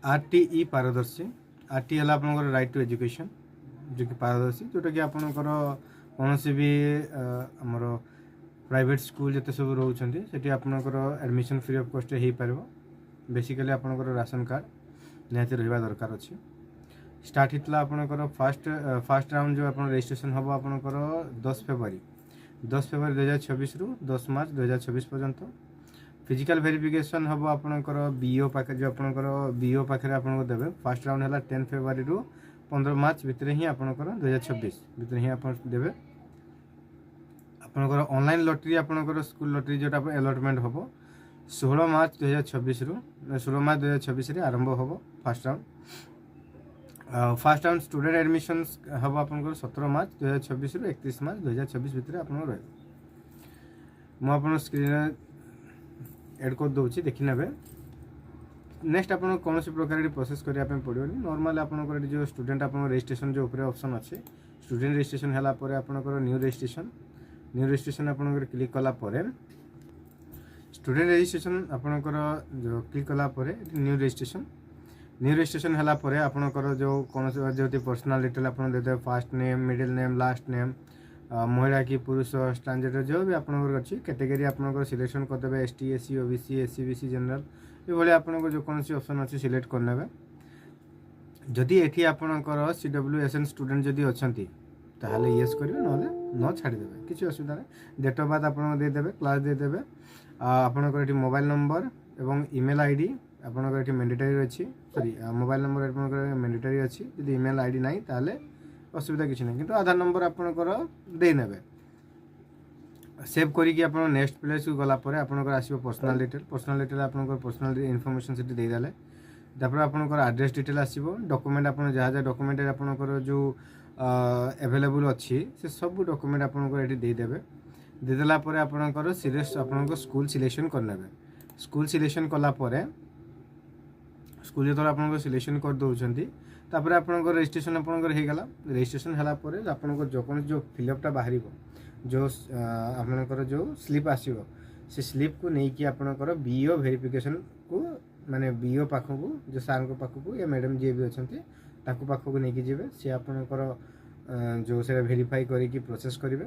RTE पारदर्शी RT है आपंकर राइट टू एजुकेशन जो कि पारदर्शी जोटा कि आपंकर कौन भी आमर प्राइवेट स्कूल जिते सब रोचे आपंकर एडमिशन फ्री ऑफ कॉस्ट हो पार बेसिकली आपंकर राशन कार्ड निहाती रहा दरकार अच्छे स्टार्ट होता आपंकर फास्ट राउंड जो आप रजिस्ट्रेशन हम आपंकर 10 फेब्रुआरी 2026 रु 10 मार्च 2026 पर्यंत फिजिकल वेरिफिकेशन हम आपंकर बीओ पाखे जो आपंकर बीओ पाखे आपको देवे फास्ट राउंड है 10 फेब्रुआरी रु 15 मार्च भितर ही आपंकर 2026 भितर ही आप देवे आपंकर ऑनलाइन लॉटरी आपंकर स्कूल लॉटरी जोटा अलॉटमेंट हम 16 मार्च 2026 रु 16 मार्च 2026 आरंभ हम फास्ट राउंड स्टूडेंट एडमिशन हम आपंकर 17 मार्च 2026 रु 31 मार्च 2026 भितर आप रहे मुझे स्क्रीन एड कर दूसरी देखी ने नेक्स्ट आप कौन प्रकार प्रोसेस करने पड़ो नॉर्मल आपंकर जो स्टूडेंट आप रजिस्ट्रेशन जो ऊपर ऑप्शन अच्छे स्टूडेंट रजिस्ट्रेशन है आपंकर न्यू रजिस्ट्रेशन आपंकर क्लिक कलापर स्टूडेंट रजिस्ट्रेशन आपंकर जो क्लिक कलापर न्यू रजिस्ट्रेशन है आपंकर जो कौन जो पर्सनल डिटेल आप देते first name middle name last name महिला कि पुरुष ट्रांसजेंडर जो भी आपंकर अच्छी कैटेगरी आपंकर सिलेक्शन करदे ST SC OBC SC BC general ये आपंकर जो कौन ऑप्शन अच्छी सिलेक्ट करने जदि एठी आपंकर CWSN स्टूडेंट जदि अच्छा ताहले येस करेंगे ना न छाड़देवे किसी असुविधा नहीं डेट ऑफ बर्थ आपको देदेवे क्लास देदेवे आपंकर मोबाइल नंबर एवं ईमेल आईडी आपंकर मैंडेटरी अच्छी सॉरी मोबाइल नंबर आपंकर मैंडेटरी अच्छी जदि ईमेल आईडी नहीं ताहले असुविधा किसी नहीं किंतु आधार नंबर आपंकर देने सेव करिकी आप नेक्स्ट प्लेस को गलापर आपंकर आसो पर्सनल डिटेल आपंकर पर्सनल इनफॉरमेशन से देदेले तापर आपंकर एड्रेस डिटेल आसो डॉक्यूमेंट आप जहाँ जहाँ डॉक्यूमेंट आपंकर जो अवेलेबल अच्छी से सब डॉक्यूमेंट आपंकर ये देदेवे देदेला आपंकर सीरियस आपंकर स्कूल सिलेक्शन करने स्कूल सिलेक्शन कलापर स्कूल जो आप सिलेक्शन कर दौरान तापर आपंकर रजिस्ट्रेशन आपंकर होगला रजिस्ट्रेशन है आपंकर जो कौन जो फिलअपटा बाहर जो आपंकर जो स्लीप आसो से स्लीप को लेकिन आपंकर बीओ वेरिफिकेशन को माने बीओ पाखक जो सार पाखक या मैडम जी भी अच्छा पाखक नहीं जी सी आपंकर जो से वेरीफाई करी प्रोसेस करेंगे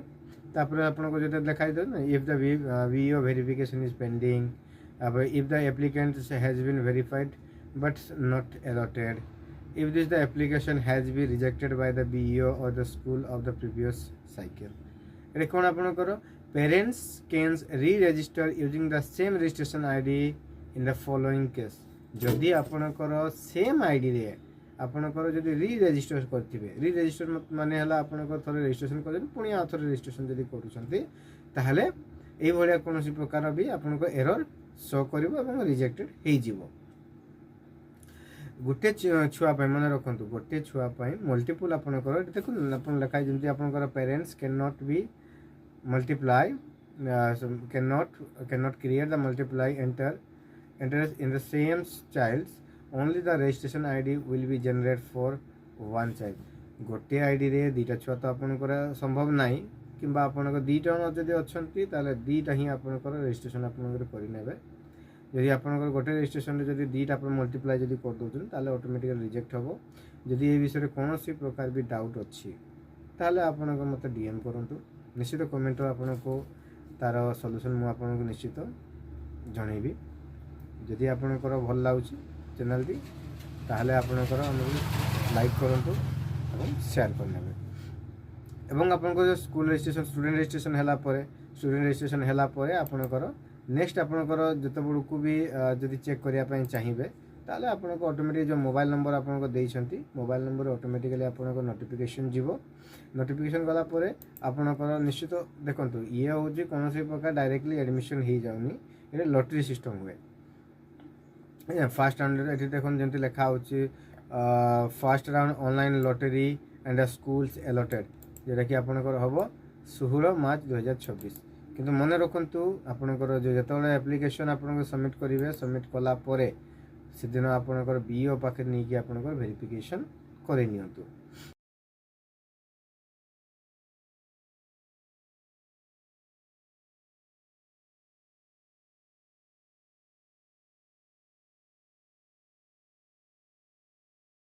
तापर आपको जो लिखाई दे ना if the BO verification is pending if the applicant has been verified but not allotted if this the application has been rejected by the BEO or the school of the previous cycle ये कौन आपनकर parents can re-register using the same registration ID in the following case जदि आपनकर same ID रे आपनकर जदि री-रजिस्टर करथिबे री-रजिस्टर माने हला आपनकर थरे रजिस्ट्रेशन करन पुणी आ थरे रजिस्ट्रेशन जदि करूछन्ते ताहले एई भलिया कोनोसी प्रकार भी आपनकर एरर शो करिवो एवं रिजेक्टेड हेइ जिवो गोटे छुआ मन रखु गोटे छुआ मल्टीपल आपंकर देखो आप लिखाई जमी आपंकर parents can not be multiply can not create the multiply enter in the same child only the registration ID will be generate for one child गोटे आईडी रे दीटा छुआ तो आपंकर संभव नहीं कि आपंकर दीटा जब अच्छा दीटा ही आपंकर रजिस्ट्रेशन आपंकर करेंगे जदि आपंकर गोटे रजिस्ट्रेशन जब दीटा आप मल्टीप्लाई जब कर दौरान ताले ऑटोमेटिकली रिजेक्ट हम जदि ये विषय कौन प्रकार भी डाउट अच्छी ताले आपंकर मत डीएम करूँ निश्चित कमेंट आपको तार सल्यूशन मुझे निश्चित जनइबी जदि आपंकर भल लगुच चैनल टी ताहले आपंकर लाइक करूँ और शेयर करने एवं आपंकर जो स्कूल रजिस्ट्रेशन स्टूडेंट रजिस्ट्रेशन है आपंकर नेक्स्ट आपंकर जिते बड़क भी जदि चेक करने चाहिए ताले आपंकर ऑटोमेटिक जो मोबाइल नंबर आपंकर देइछंती मोबाइल नंबर ऑटोमेटिकली आपंकर नोटिफिकेशन जीवो नोटिफिकेशन गला परे आपंकर निश्चित देखंतु ये होची कोनोसी प्रकार डायरेक्टली एडमिशन हो जाउनी ये लॉटरी सिस्टम हुए फास्ट राउंड एठी देखन जेंति लिखा होची first round online lottery and schools allotted जेटा कि आपंकर हबो 16 मार्च 2026 किंतु मन रखु आपंकर जो जो एप्लिकेशन आप सबमिट करेंगे सबमिट कलापर से दिन आपंकर बीओ पाखे नहीं कि आपंकर वेरिफिकेशन कर नियंतु।